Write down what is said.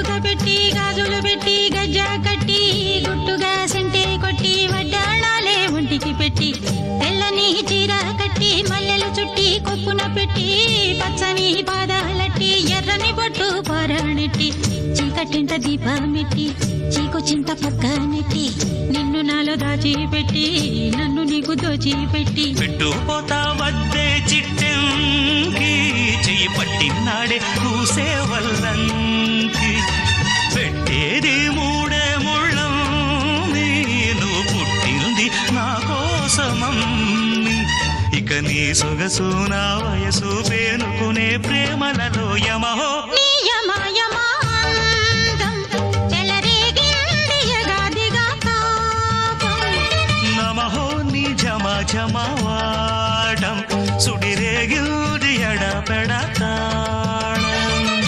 పూత పెట్టి గాజులు పెట్టి గజ్జ కట్టి గుట్టుగా సెంటే కొట్టి వడ్డాణాలే ఒంటికి పెట్టి తెల్లని చీర కట్టి మల్లెలు చుట్టి కొప్పున పెట్టి పచ్చని పాదాలట్టి ఎర్రని బొట్టు పారాణెట్టి చీకటింట దీపమెట్టి చీకు చింత పక్క నెట్టి నిన్ను నాలో దాచిపెట్టి నన్ను నీకు దోచిపెట్టి పెట్టుపోతా వద్దే చిట్టంకి చెయ్యి పట్టినాడే కూసే వల్లంకి పెట్టేది మూడే ముళ్ళం నువ్వు పుట్టింది నా కోసమమ్మి ఇక నీ సొగసు నా వయసు పేనుకునే ప్రేమలలో యమహో